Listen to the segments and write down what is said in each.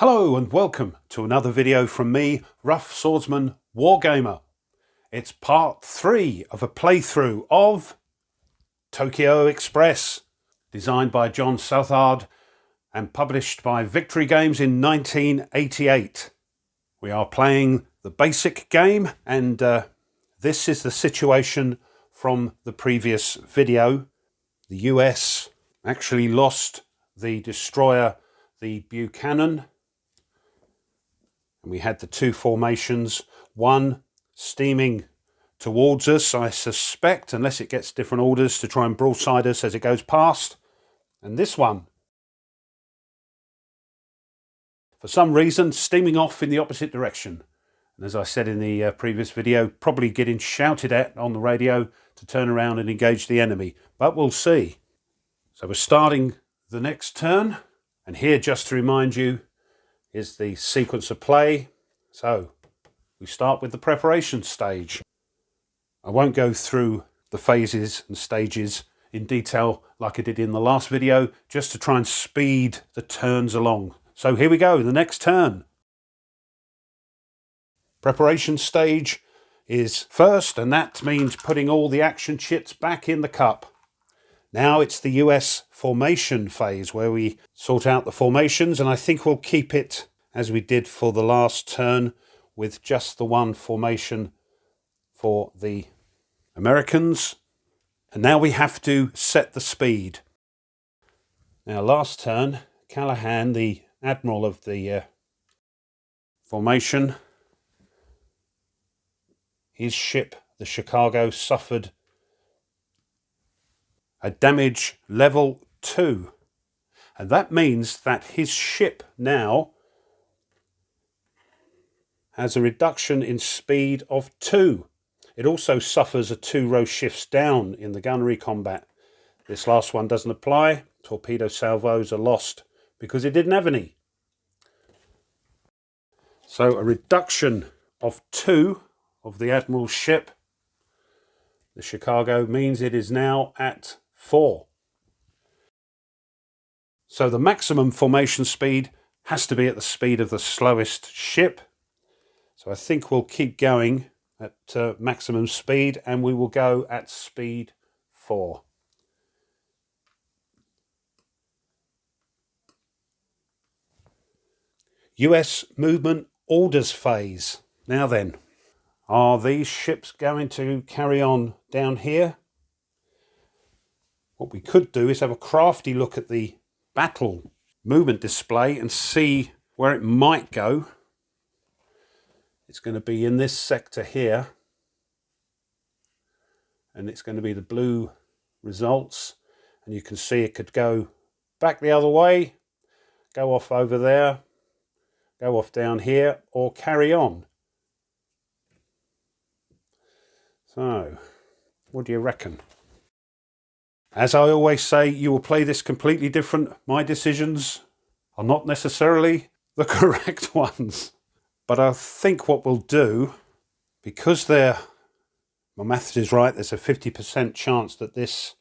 Hello and welcome to another video from me, Rough Swordsman Wargamer. It's part 3 of a playthrough of Tokyo Express, designed by Jon Southard and published by Victory Games in 1988. We are playing the basic game, and this is the situation from the previous video. The US actually lost the destroyer, the Buchanan, and we had the two formations, one steaming towards us, I suspect, unless it gets different orders to try and broadside us as it goes past, and this one, for some reason, steaming off in the opposite direction. And as I said in the previous video, probably getting shouted at on the radio to turn around and engage the enemy, but we'll see. So we're starting the next turn, and here, just to remind you, is the sequence of play. So we start with the preparation stage. I won't go through the phases and stages in detail like I did in the last video, just to try and speed the turns along. So here we go, the next turn. Preparation stage is first, and that means putting all the action chits back in the cup. Now it's the US formation phase where we sort out the formations, and I think we'll keep it as we did for the last turn with just the one formation for the Americans. And now we have to set the speed. Now last turn, Callahan, the admiral of the formation, his ship, the Chicago, suffered a damage level 2. And that means that his ship now has a reduction in speed of 2. It also suffers a 2 row shifts down in the gunnery combat. This last one doesn't apply. Torpedo salvos are lost because it didn't have any. So a reduction of 2 of the admiral's ship, the Chicago, means it is now at 4. So the maximum formation speed has to be at the speed of the slowest ship. So I think we'll keep going at maximum speed, and we will go at speed 4. US movement orders phase. Now then, are these ships going to carry on down here? What we could do is have a crafty look at the battle movement display and see where it might go. It's going to be in this sector here, and it's going to be the blue results, and you can see it could go back the other way, go off over there, go off down here, or carry on. So, what do you reckon? As I always say, you will play this completely different. My decisions are not necessarily the correct ones. But I think what we'll do, because my math is right, there's a 50% chance that this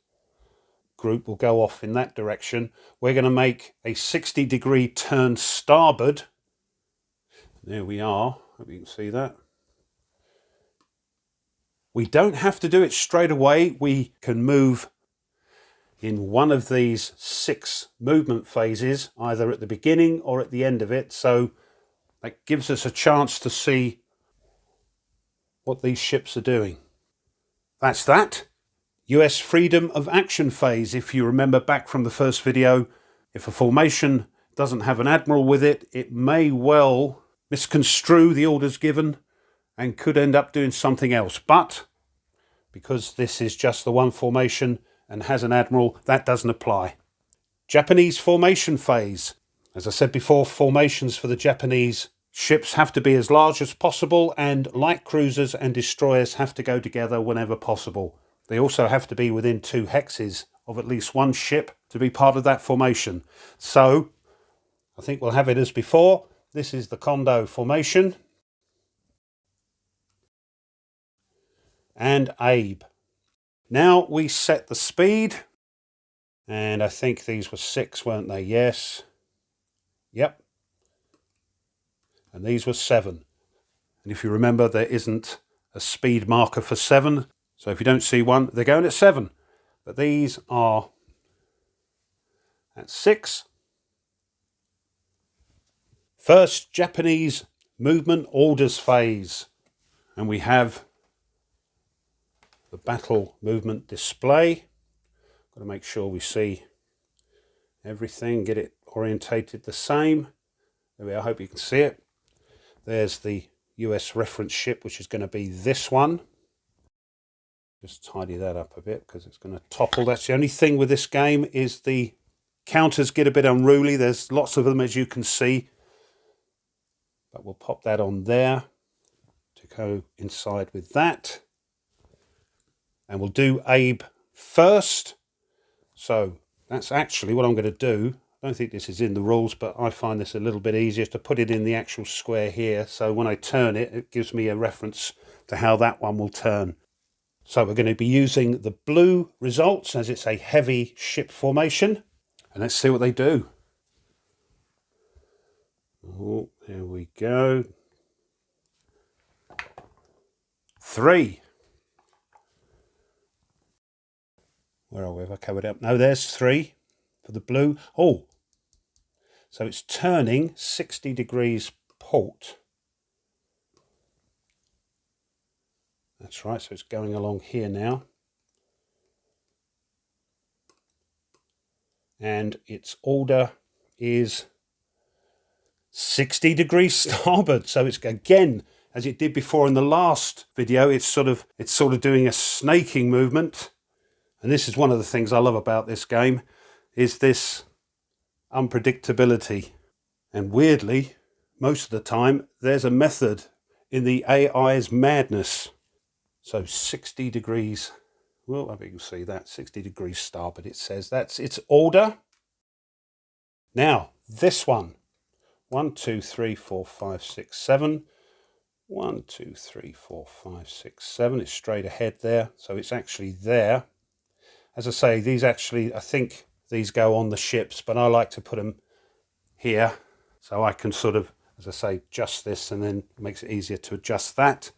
group will go off in that direction. We're going to make a 60-degree turn starboard. There we are. Hope you can see that. We don't have to do it straight away. We can move in one of these 6 movement phases, either at the beginning or at the end of it. So that gives us a chance to see what these ships are doing. That's that. US freedom of action phase. If you remember back from the first video, if a formation doesn't have an admiral with it, it may well misconstrue the orders given and could end up doing something else. But because this is just the one formation and has an admiral, that doesn't apply. Japanese formation phase. As I said before, formations for the Japanese ships have to be as large as possible, and light cruisers and destroyers have to go together whenever possible. They also have to be within 2 hexes of at least one ship to be part of that formation. So I think we'll have it as before. This is the Kondo formation. And Abe. Now we set the speed, and I think these were 6, weren't they? Yes. Yep. and these were 7. And if you remember, there isn't a speed marker for 7, so if you don't see one, they're going at 7. But these are at 6. First Japanese movement orders phase, and we have the battle movement display. Got to make sure we see everything, get it orientated the same. There we are, I hope you can see it. There's the US reference ship, which is going to be this one. Just tidy that up a bit because it's going to topple. That's the only thing with this game, is the counters get a bit unruly. There's lots of them, as you can see. But we'll pop that on there to go inside with that. And we'll do Abe first. So that's actually what I'm going to do. I don't think this is in the rules, but I find this a little bit easier to put it in the actual square here. So when I turn it, it gives me a reference to how that one will turn. So we're going to be using the blue results, as it's a heavy ship formation. And let's see what they do. Oh, there we go. 3. Where are we? Have I covered up? No, there's 3 for the blue. Oh, so it's turning 60 degrees port. That's right, so it's going along here now. And its order is 60 degrees starboard. So it's, again, as it did before in the last video, it's sort of doing a snaking movement. And this is one of the things I love about this game, is this unpredictability. And weirdly, most of the time, there's a method in the AI's madness. So 60 degrees, well, I think you can see that, 60 degrees starboard, it says. That's its order. Now, this one. 1, 2, 3, 4, 5, 6, 7. 1, 2, 3, 4, 5, 6, 7. It's straight ahead there. So it's actually there. As I say, these actually, I think these go on the ships, but I like to put them here. So I can sort of, as I say, adjust this, and then it makes it easier to adjust that.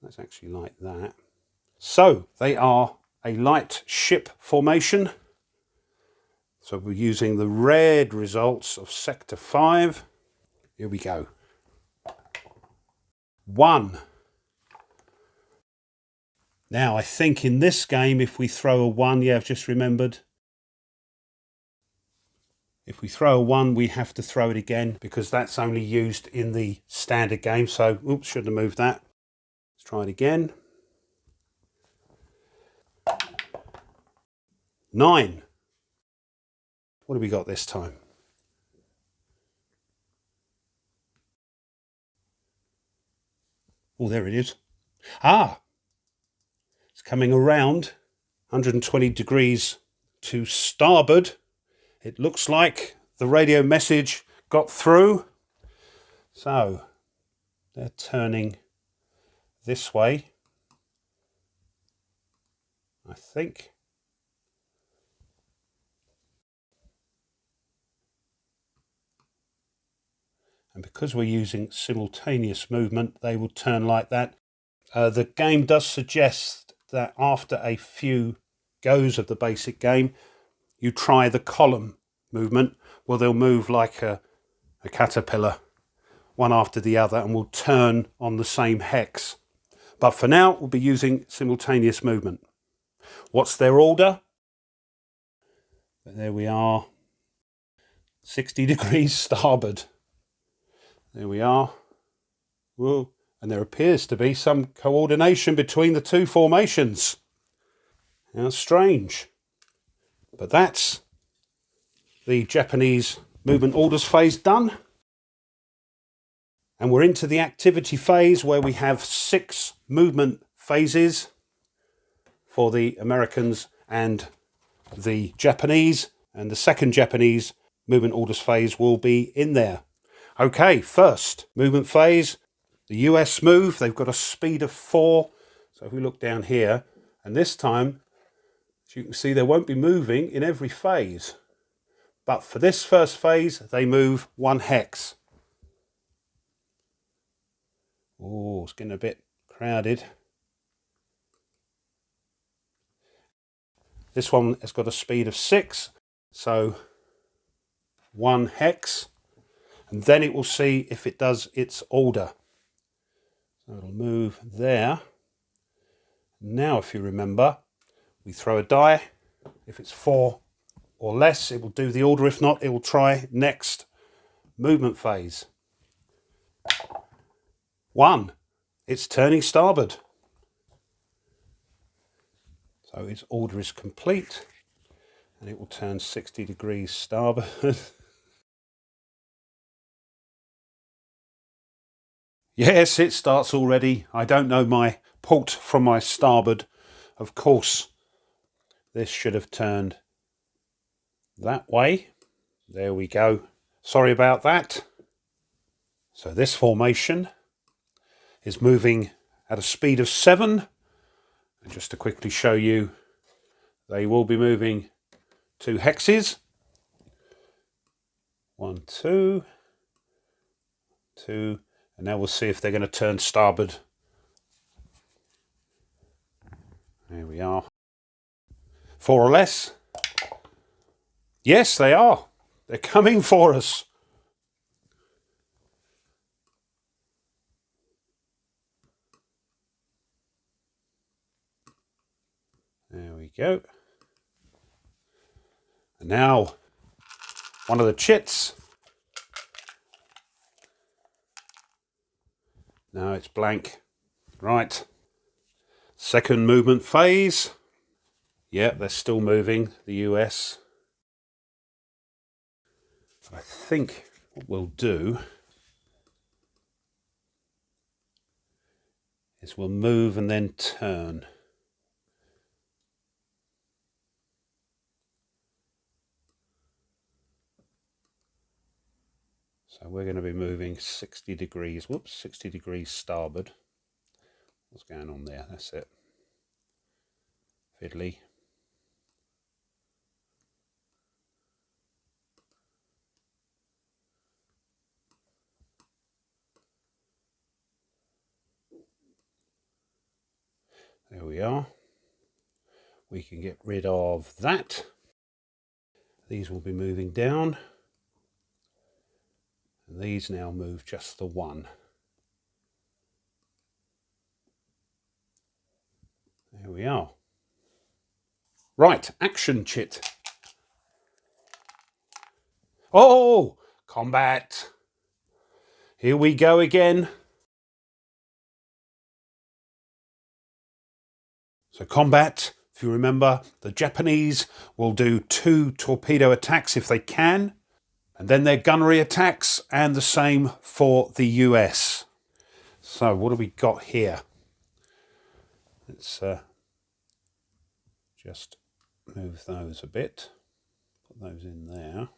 That's actually like that. So they are a light ship formation. So we're using the red results of Sector 5. Here we go. 1. Now I think in this game, if we throw a 1, yeah, I've just remembered. If we throw a 1, we have to throw it again, because that's only used in the standard game. So, oops, shouldn't have moved that. Let's try it again. 9. What have we got this time? Oh, there it is. Ah! It's coming around 120 degrees to starboard. It looks like the radio message got through. So, they're turning this way, I think. And because we're using simultaneous movement, they will turn like that. The game does suggest that after a few goes of the basic game, you try the column movement. Well, they'll move like a caterpillar, one after the other, and will turn on the same hex. But for now, we'll be using simultaneous movement. What's their order? There we are. 60 degrees starboard. There we are. Whoa. And there appears to be some coordination between the two formations. How strange. But that's the Japanese movement orders phase done. And we're into the activity phase, where we have 6 movement phases for the Americans and the Japanese. And the second Japanese movement orders phase will be in there. Okay, first movement phase, the US move. They've got a speed of 4. So if we look down here, and this time, as you can see, they won't be moving in every phase. But for this first phase, they move 1 hex. it's getting a bit crowded. This one has got a speed of 6, so 1 hex, and then it will see if it does its order. So it'll move there. Now, if you remember, we throw a die. If it's 4 or less, it will do the order. If not, it will try next movement phase. 1. It's turning starboard. So its order is complete, and it will turn 60 degrees starboard. Yes, it starts already. I don't know my port from my starboard. Of course, this should have turned that way. There we go. Sorry about that. So this formation is moving at a speed of 7. And just to quickly show you, they will be moving 2 hexes. 1, 2, 2, and now we'll see if they're going to turn starboard. There we are. 4 or less. Yes, they are. They're coming for us. There we go. And now, one of the chits. No, it's blank. Right. Second movement phase. Yeah, they're still moving, the US. I think what we'll do is we'll move and then turn. So we're going to be moving 60 degrees. Whoops, 60 degrees starboard. What's going on there? That's it. Fiddly. There we are. We can get rid of that. These will be moving down. And these now move just the 1. There we are. Right, action chit. Oh, combat. Here we go again. So combat, if you remember, the Japanese will do 2 torpedo attacks if they can, and then their gunnery attacks, and the same for the US. So what have we got here? Let's just move those a bit, put those in there.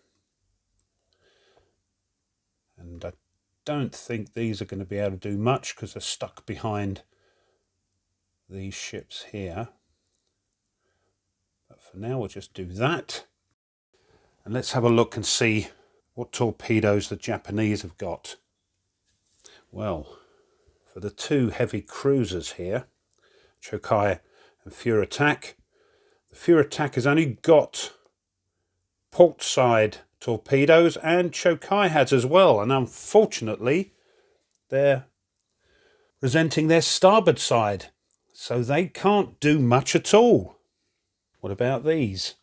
And I don't think these are going to be able to do much because they're stuck behind these ships here. But for now, we'll just do that. And let's have a look and see what torpedoes the Japanese have got. Well, for the 2 heavy cruisers here, Chokai and Furatak, the Furatak has only got port side torpedoes, and Chokai has as well, and unfortunately they're presenting their starboard side, so they can't do much at all. What about these?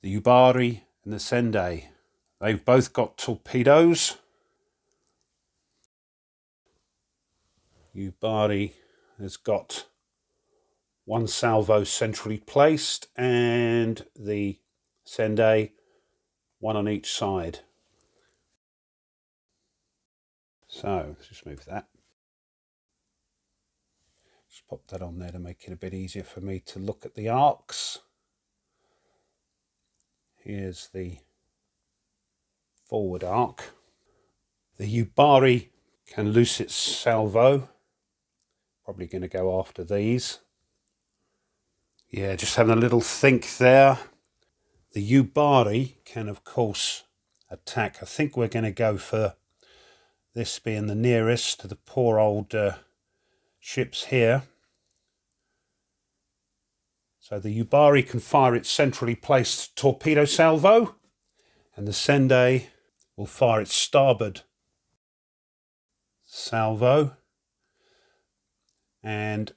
The Yubari and the Sendai. They've both got torpedoes. Yubari has got 1 salvo centrally placed, and the Sendai 1 on each side. So let's just move that. Just pop that on there to make it a bit easier for me to look at the arcs. Here's the forward arc. The Yubari can loose its salvo. Probably going to go after these. Yeah, just having a little think there. The Yubari can, of course, attack. I think we're going to go for this being the nearest to the poor old ships here. So the Yubari can fire its centrally placed torpedo salvo, and the Sendai will fire its starboard salvo, and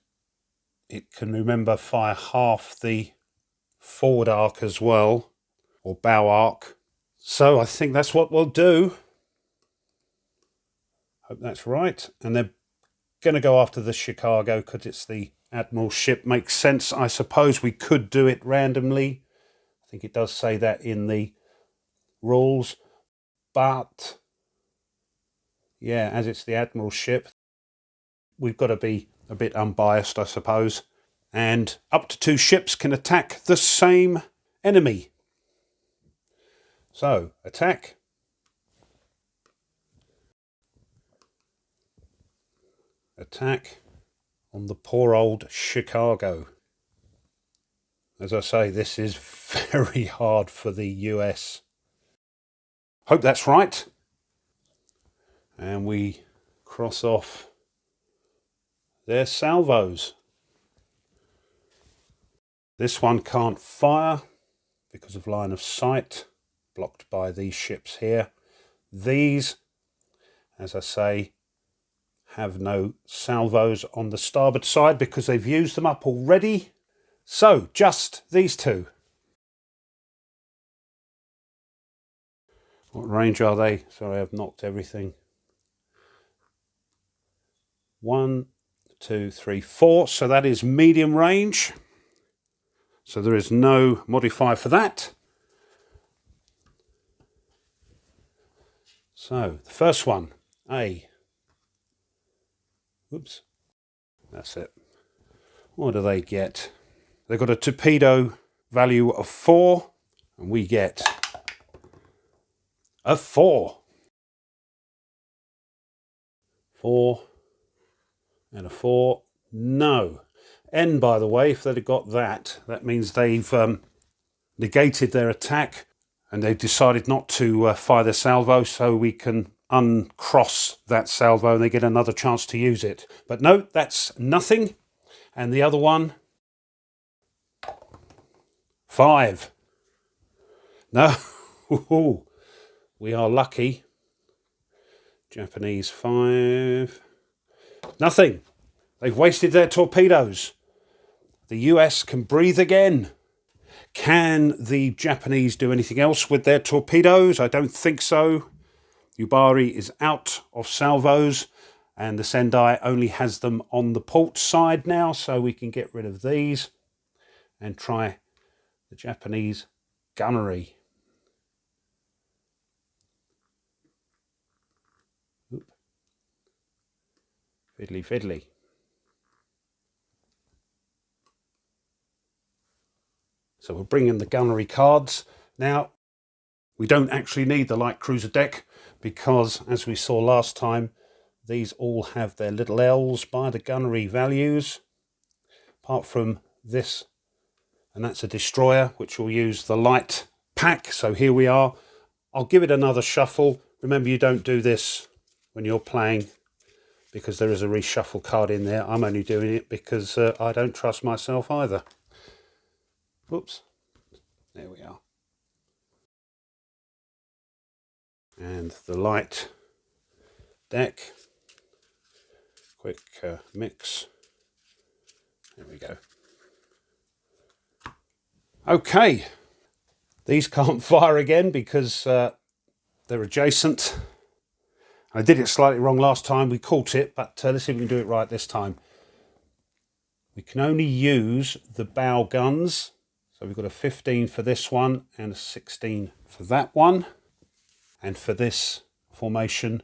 it can, remember, fire half the forward arc as well, or bow arc. So I think that's what we'll do. Hope that's right. And they're going to go after the Chicago because it's the Admiral's ship. Makes sense. I suppose we could do it randomly. I think it does say that in the rules. But yeah, as it's the Admiral's ship, we've got to be a bit unbiased, I suppose. And up to 2 ships can attack the same enemy. So, attack. Attack on the poor old Chicago. As I say, this is very hard for the US. Hope that's right. And we cross off their salvos. This one can't fire because of line of sight, blocked by these ships here. These, as I say, have no salvos on the starboard side because they've used them up already. So, just these 2. What range are they? Sorry, I've knocked everything. 1, 2, 3, 4. So that is medium range. So there is no modifier for that. So the first one, A. Oops. That's it. What do they get? They've got a torpedo value of 4, and we get a 4. 4 and a 4. No. N, by the way, if they'd have got that, that means they've negated their attack and they've decided not to fire their salvo, so we can uncross that salvo and they get another chance to use it. But no, that's nothing. And the other one, 5. No, we are lucky. Japanese 5. Nothing. They've wasted their torpedoes. The US can breathe again. Can the Japanese do anything else with their torpedoes? I don't think so. Yubari is out of salvos and the Sendai only has them on the port side now, so we can get rid of these and try the Japanese gunnery. Oop. Fiddly fiddly. So we'll bring in the gunnery cards. Now, we don't actually need the light cruiser deck because, as we saw last time, these all have their little L's by the gunnery values, apart from this, and that's a destroyer, which will use the light pack. So here we are. I'll give it another shuffle. Remember, you don't do this when you're playing because there is a reshuffle card in there. I'm only doing it because I don't trust myself either. Whoops. There we are. And the light deck. Quick mix. There we go. Okay. These can't fire again because they're adjacent. I did it slightly wrong last time. We caught it, but let's see if we can do it right this time. We can only use the bow guns. So we've got a 15 for this one and a 16 for that one. And for this formation,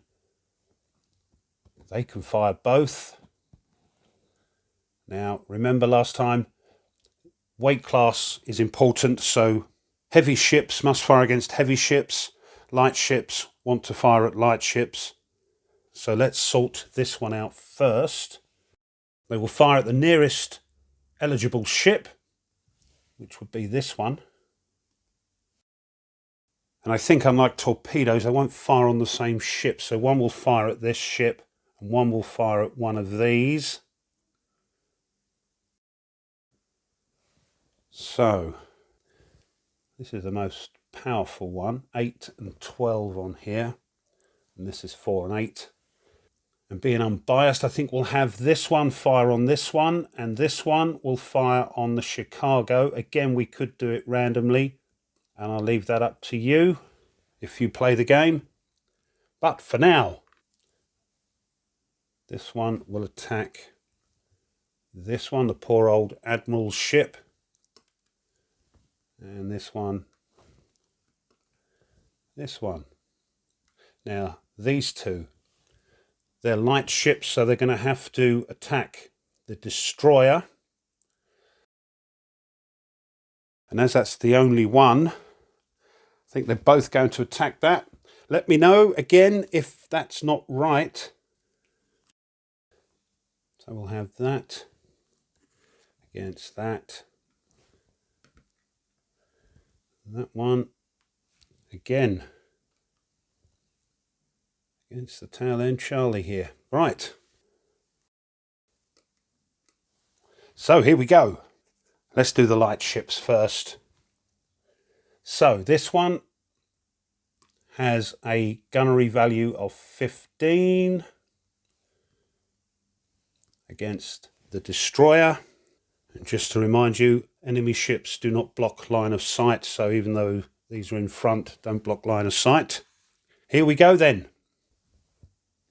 they can fire both. Now, remember last time, weight class is important. So heavy ships must fire against heavy ships. Light ships want to fire at light ships. So let's sort this one out first. They will fire at the nearest eligible ship, which would be this one. And I think unlike torpedoes, they won't fire on the same ship. So one will fire at this ship and one will fire at one of these. So this is the most powerful one, 8 and 12 on here. And this is 4 and 8. And being unbiased, I think we'll have this one fire on this one, and this one will fire on the Chicago. Again, we could do it randomly, and I'll leave that up to you if you play the game. But for now, this one will attack this one, the poor old Admiral's ship. And this one. Now, these two, they're light ships, so they're going to have to attack the destroyer. And as that's the only one, I think they're both going to attack that. Let me know again if that's not right. So we'll have that against that. And that one again against the tail end Charlie here. Right. So here we go. Let's do the light ships first. So this one has a gunnery value of 15 against the destroyer. And just to remind you, enemy ships do not block line of sight. So even though these are in front, don't block line of sight. Here we go then.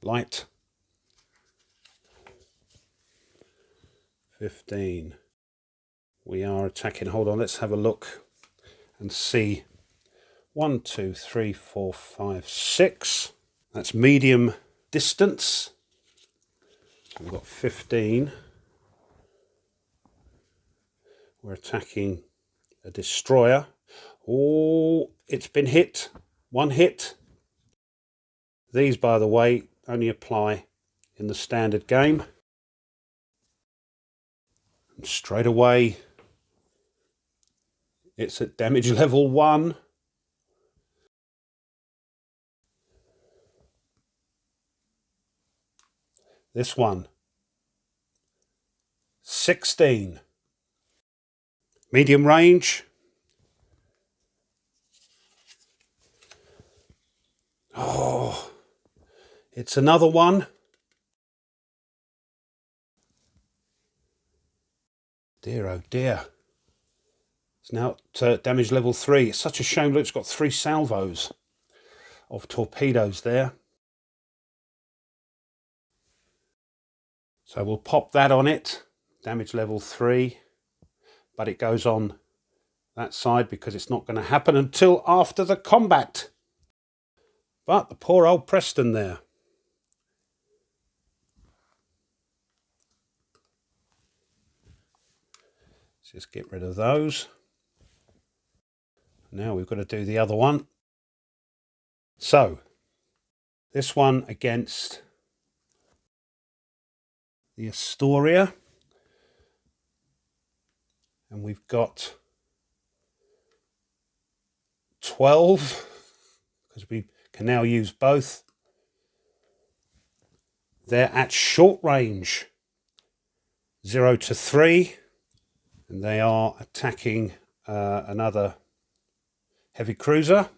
Light. 15. We are attacking. Hold on, let's have a look and see. 1, 2, 3, 4, 5, 6. That's medium distance. We've got 15. We're attacking a destroyer. Oh, it's been hit. One hit. These, by the way, only apply in the standard game. And straight away, it's at damage level 1. This one, 16. Medium range. Oh, it's another one. Dear, oh dear. It's now at damage level 3. It's such a shame that it's got 3 salvos of torpedoes there. So we'll pop that on it. Damage level 3. But it goes on that side because it's not going to happen until after the combat. But the poor old Preston there. Let's just get rid of those. Now we've got to do the other one. So, this one against the Astoria. And we've got 12, because we can now use both. They're at short range, 0 to 3, and they are attacking another heavy cruiser.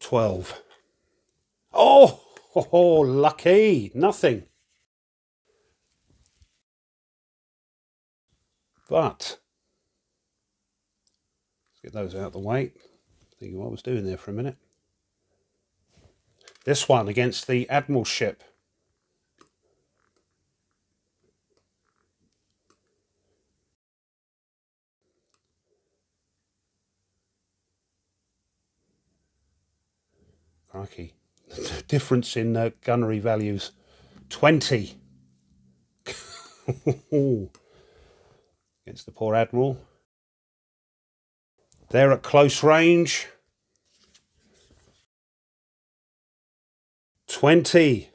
12. Oh, lucky, nothing. But let's get those out of the way. Thinking what I was doing there for a minute. This one against the Admiral ship. Crikey. The difference in gunnery values. 20. Against the poor Admiral. They're at close range. 20.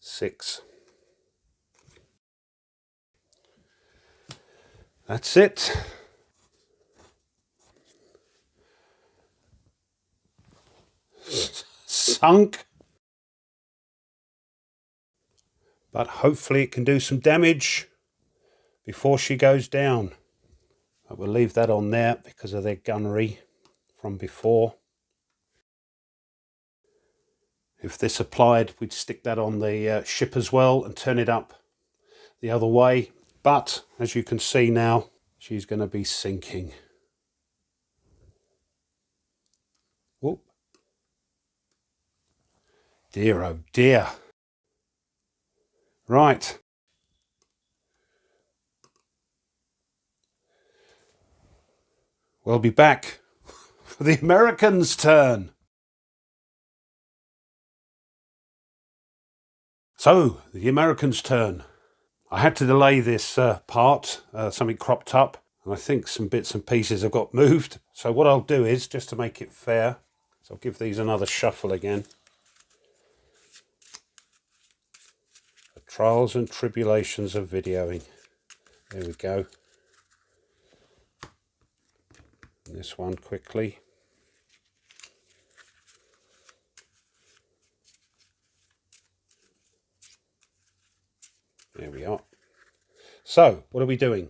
6. That's it. Sunk. But hopefully it can do some damage before she goes down. I will leave that on there because of their gunnery from before. If this applied, we'd stick that on the ship as well and turn it up the other way. But as you can see now, she's going to be sinking. Whoop. Dear, oh dear. Right. We'll be back for the Americans' turn. So, the Americans' turn. I had to delay this part. Something cropped up. And I think some bits and pieces have got moved. So what I'll do is, just to make it fair, so I'll give these another shuffle again. The trials and tribulations of videoing. There we go. And this one quickly. There we are. So, what are we doing?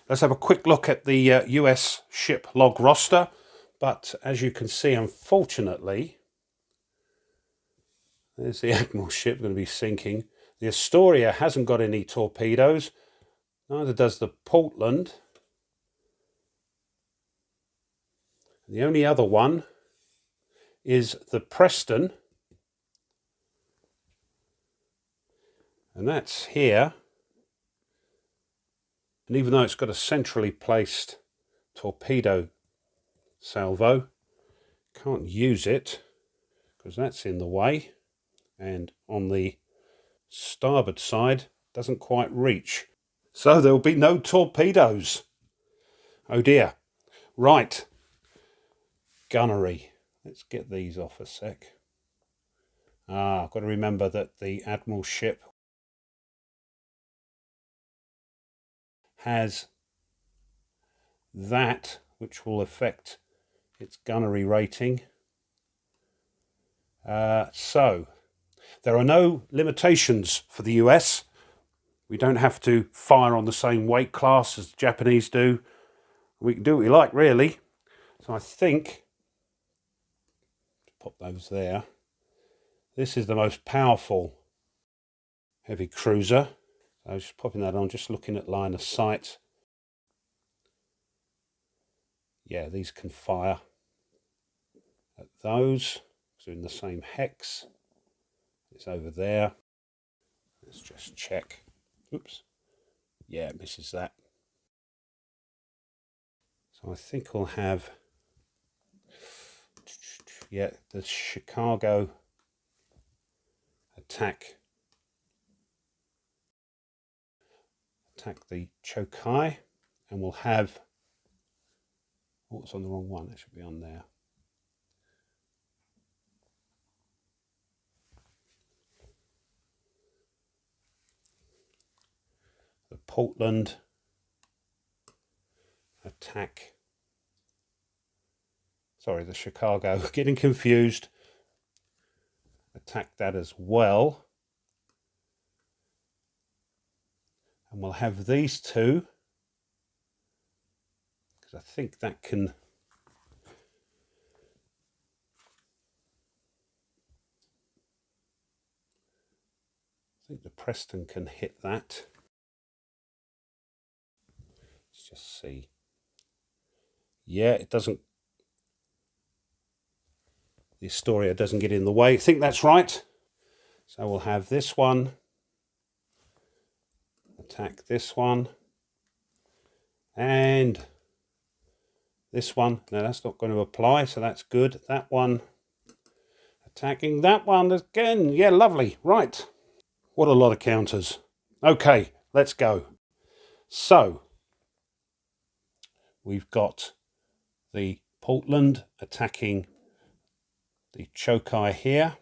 Let's have a quick look at the US ship log roster. But as you can see, unfortunately, there's the Admiral ship going to be sinking. The Astoria hasn't got any torpedoes. Neither does the Portland. The only other one is the Preston. And that's here. And even though it's got a centrally placed torpedo salvo, can't use it because that's in the way. And on the starboard side, doesn't quite reach. So there'll be no torpedoes. Oh dear. Right. Gunnery. Let's get these off a sec. I've got to remember that the Admiral ship has that, which will affect its gunnery rating. So, there are no limitations for the US. We don't have to fire on the same weight class as the Japanese do. We can do what we like, really. So I think, pop those there. This is the most powerful heavy cruiser. I was just popping that on, just looking at line of sight. Yeah, these can fire at those. So in the same hex. It's over there. Let's just check. Oops. Yeah, it misses that. So I think we'll have, yeah, the Chicago attack the Chokai, and we'll have, oh, it's on the wrong one, it should be on there. The Portland attack, sorry, the Chicago, getting confused, attack that as well. And we'll have these two, because I think that can, I think the Preston can hit that. Let's just see. Yeah, it doesn't, the Astoria doesn't get in the way. I think that's right. So we'll have this one attack this one, and this one. No, that's not going to apply, so that's good. That one attacking that one again. Yeah, lovely. Right. What a lot of counters. Okay, let's go. So, we've got the Portland attacking the Chokai here.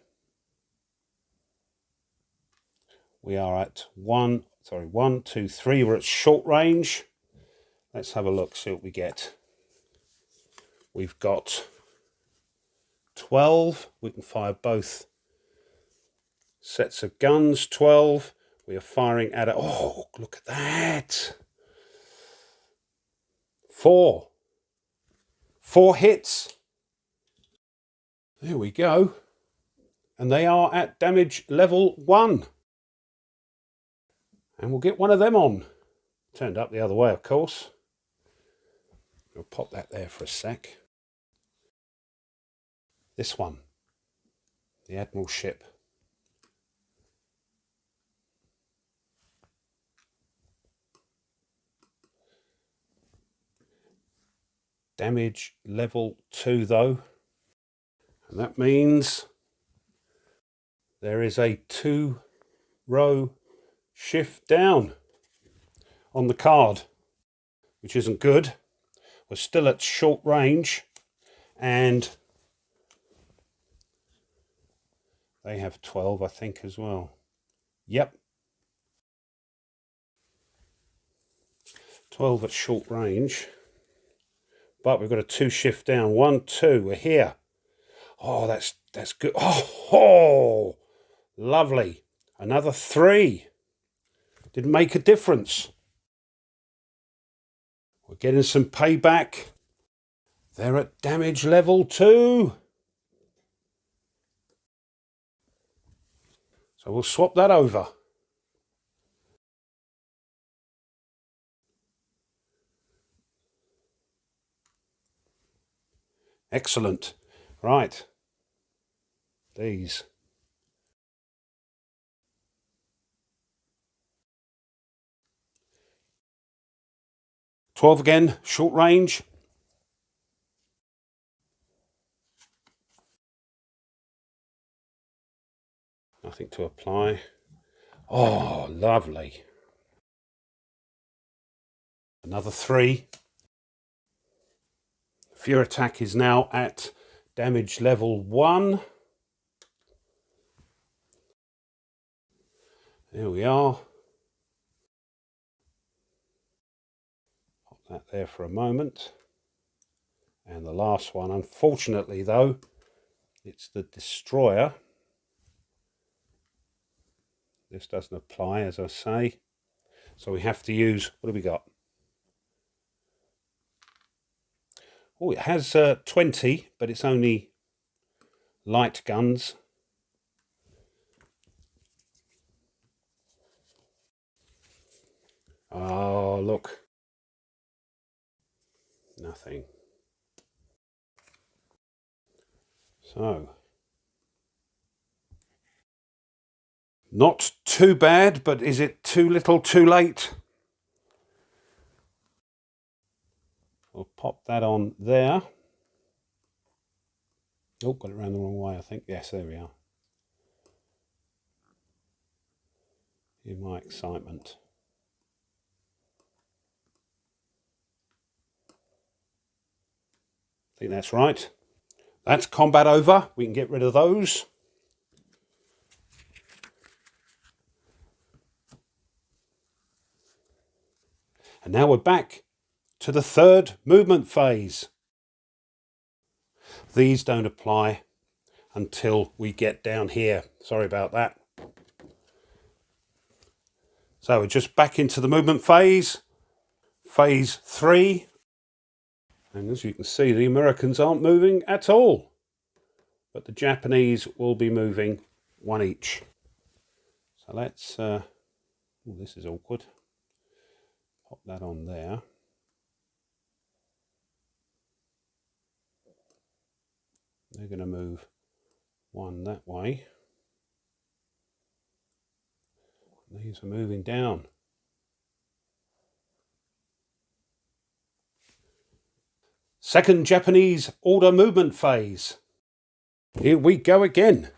We are at 1 Sorry, 1, 2, 3. We're at short range. Let's have a look, see what we get. We've got 12. We can fire both sets of guns. 12. We are firing at a... Oh, look at that. 4. 4 hits. There we go. And they are at damage level 1. And we'll get one of them on. Turned up the other way, of course. We'll pop that there for a sec. This one. The Admiral ship. Damage level 2 though. And that means there is a 2-row shift down on the card, which isn't good. We're still at short range, and they have 12, I think, as well. Yep. 12 at short range. But we've got a 2 shift down. 1, 2, we're here. Oh, that's good. Oh, lovely. Another 3. Didn't make a difference. We're getting some payback. They're at damage level 2. So we'll swap that over. Excellent. Right. These. "12 again, short range. Nothing to apply. Oh, lovely. Another 3. Fear attack is now at damage level 1. There we are. Pop that there for a moment. And the last one, unfortunately though, it's the destroyer. This doesn't apply, as I say. So we have to use, what have we got? Oh, it has 20, but it's only light guns. Oh, look. Nothing. So, not too bad, but is it too little too late? We'll pop that on there. Oh, got it around the wrong way, I think. Yes, there we are. In my excitement. I think that's right. That's combat over. We can get rid of those. And now we're back to the 3rd movement phase. These don't apply until we get down here. Sorry about that. So we're just back into the movement phase. Phase 3. And as you can see, the Americans aren't moving at all. But the Japanese will be moving 1 each. So let's... oh, this is awkward. Pop that on there. They're going to move 1 that way. These are moving down. Second Japanese order movement phase. Here we go again.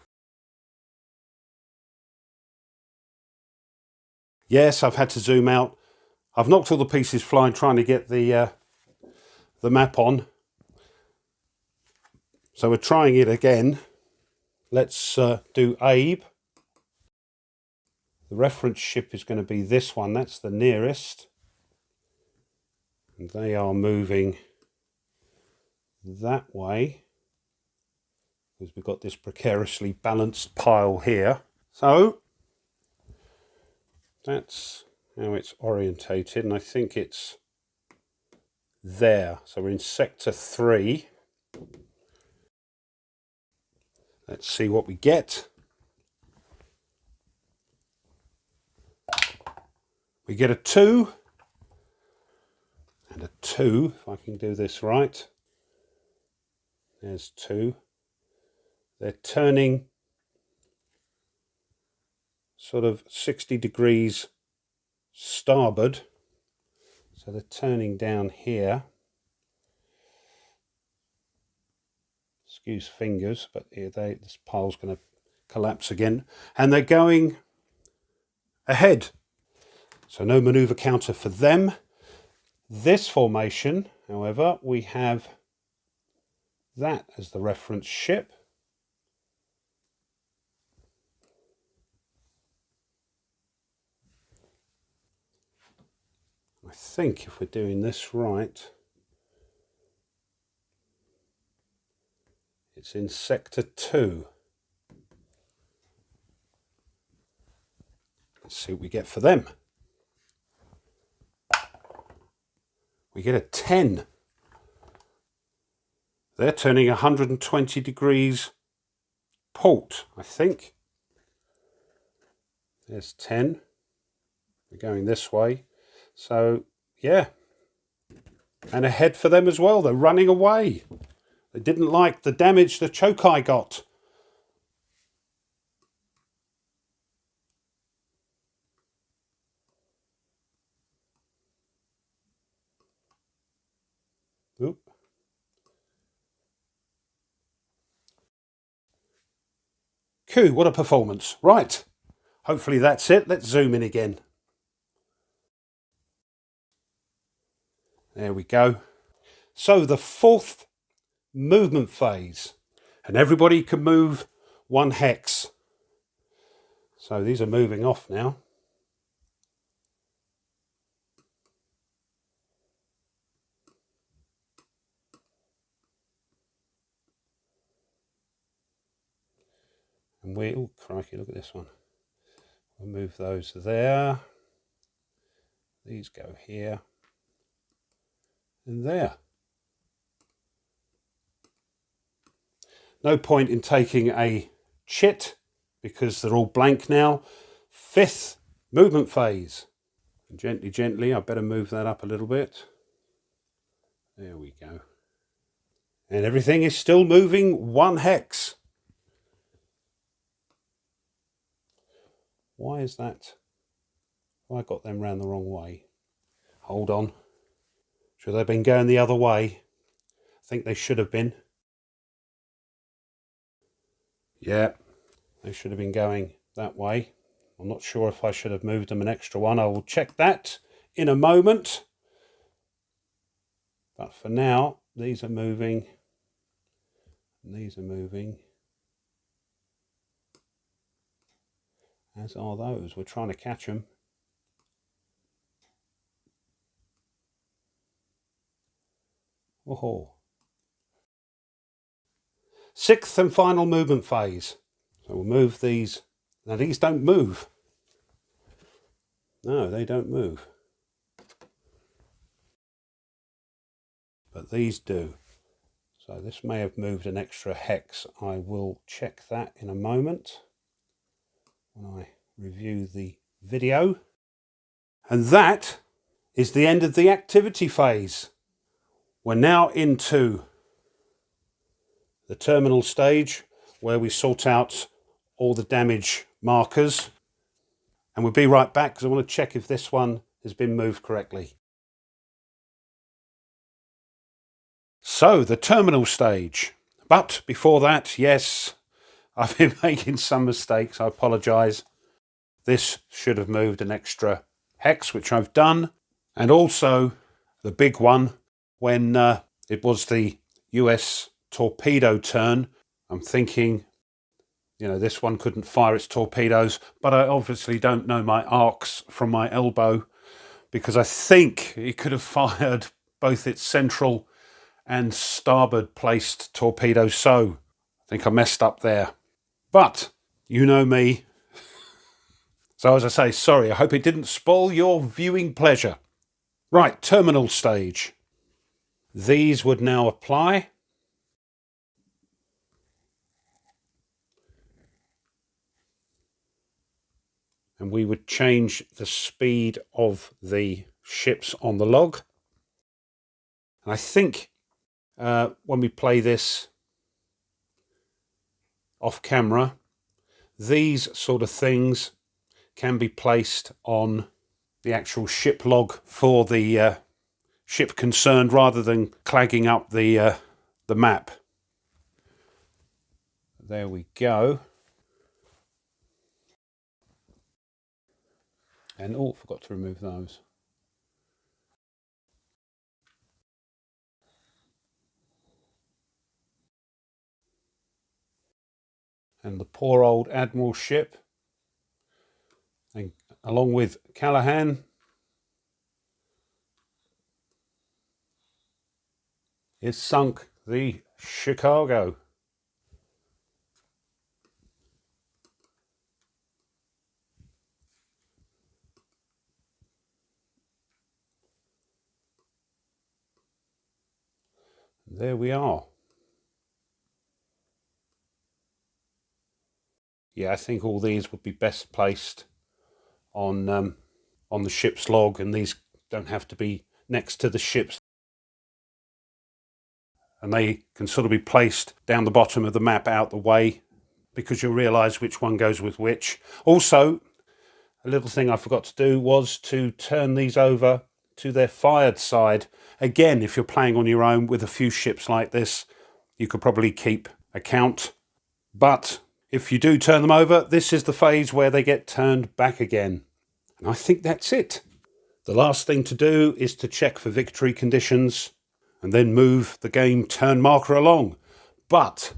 Yes, I've had to zoom out. I've knocked all the pieces flying trying to get the map on. So we're trying it again. Let's do Abe. The reference ship is going to be this one. That's the nearest. And they are moving that way, because we've got this precariously balanced pile here. So that's how it's orientated, and I think it's there. So we're in sector 3. Let's see what we get. We get a 2 and a 2, if I can do this right. There's 2. They're turning sort of 60 degrees starboard. So they're turning down here. Excuse fingers, but here this pile's going to collapse again. And they're going ahead. So no maneuver counter for them. This formation, however, we have that as the reference ship. I think if we're doing this right, it's in sector 2. Let's see what we get for them. We get a 10. They're turning 120 degrees port, I think. There's 10. We're going this way. So, yeah. And ahead for them as well. They're running away. They didn't like the damage the Chokai got. Oop. Cool, what a performance. Right. Hopefully that's it. Let's zoom in again. There we go. So the 4th movement phase. And everybody can move 1 hex. So these are moving off now. And oh crikey, look at this one. We'll move those there. These go here. And there. No point in taking a chit because they're all blank now. 5th movement phase. And gently, gently, I better move that up a little bit. There we go. And everything is still moving 1 hex. Why is that? I got them round the wrong way. Hold on. Should they have been going the other way? I think they should have been. Yeah, they should have been going that way. I'm not sure if I should have moved them an extra one. I will check that in a moment. But for now, these are moving. And these are moving. As are those. We're trying to catch them. Oh. 6th and final movement phase. So we'll move these. Now these don't move. No, they don't move. But these do. So this may have moved an extra hex. I will check that in a moment when I review the video. And that is the end of the activity phase. We're now into the terminal stage where we sort out all the damage markers. And we'll be right back because I want to check if this one has been moved correctly. So, the terminal stage. But before that, yes, I've been making some mistakes. I apologise. This should have moved an extra hex, which I've done. And also the big one, when it was the US torpedo turn, I'm thinking You know, this one couldn't fire its torpedoes, but I obviously don't know my arcs from my elbow, because I think it could have fired both its central and starboard placed torpedoes. So I think I messed up there. But you know me. So as I say, sorry, I hope it didn't spoil your viewing pleasure. Right, terminal stage. These would now apply. And we would change the speed of the ships on the log. And I think when we play this off camera, these sort of things can be placed on the actual ship log for the ship concerned, rather than clagging up the map. There we go. And oh, forgot to remove those. And the poor old Admiral ship, and along with Callahan, is sunk the Chicago. There we are. Yeah, I think all these would be best placed on the ship's log, and these don't have to be next to the ships. And they can sort of be placed down the bottom of the map out the way, because you'll realise which one goes with which. Also, a little thing I forgot to do was to turn these over to their fired side. Again, if you're playing on your own with a few ships like this, you could probably keep a count. But if you do turn them over, this is the phase where they get turned back again. And I think that's it. The last thing to do is to check for victory conditions and then move the game turn marker along. But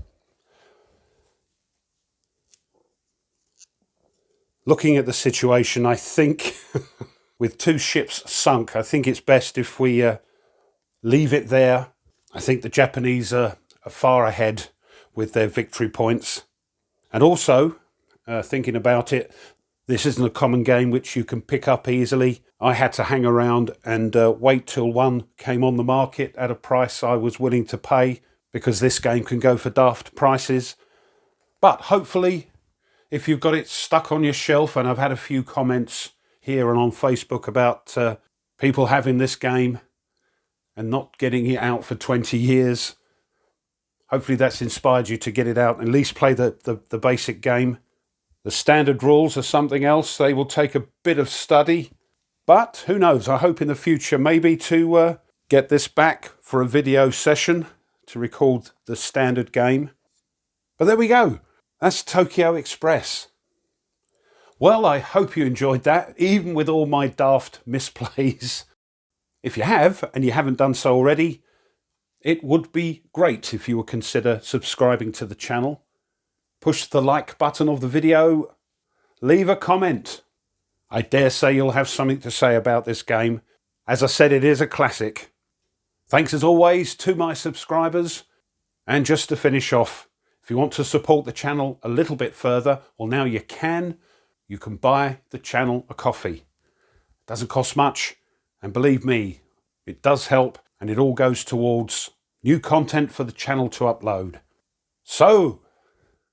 looking at the situation, I think with two ships sunk, I think it's best if we leave it there. I think the Japanese are far ahead with their victory points. And also, thinking about it, this isn't a common game which you can pick up easily. I had to hang around and wait till one came on the market at a price I was willing to pay, because this game can go for daft prices. But hopefully, if you've got it stuck on your shelf, and I've had a few comments here and on Facebook about people having this game and not getting it out for 20 years, hopefully that's inspired you to get it out and at least play the basic game. The standard rules are something else. They will take a bit of study, but who knows? I hope in the future maybe to get this back for a video session to record the standard game. But there we go. That's Tokyo Express. Well, I hope you enjoyed that, even with all my daft misplays. If you have, and you haven't done so already, it would be great if you would consider subscribing to the channel. Push the like button of the video. Leave a comment. I dare say you'll have something to say about this game. As I said, it is a classic. Thanks as always to my subscribers. And just to finish off, if you want to support the channel a little bit further, well, now you can. You can buy the channel a coffee. It doesn't cost much. And believe me, it does help. And it all goes towards new content for the channel to upload. So,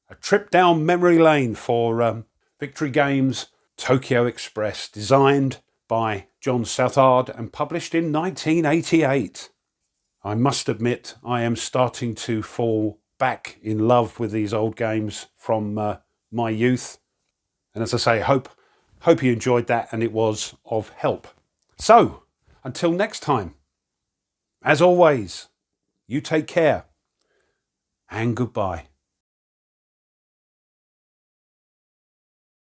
a trip down memory lane for Victory Games Tokyo Express, designed by Jon Southard and published in 1988. I must admit, I am starting to fall back in love with these old games from my youth. And as I say, hope you enjoyed that and it was of help. So, until next time, as always, you take care and goodbye.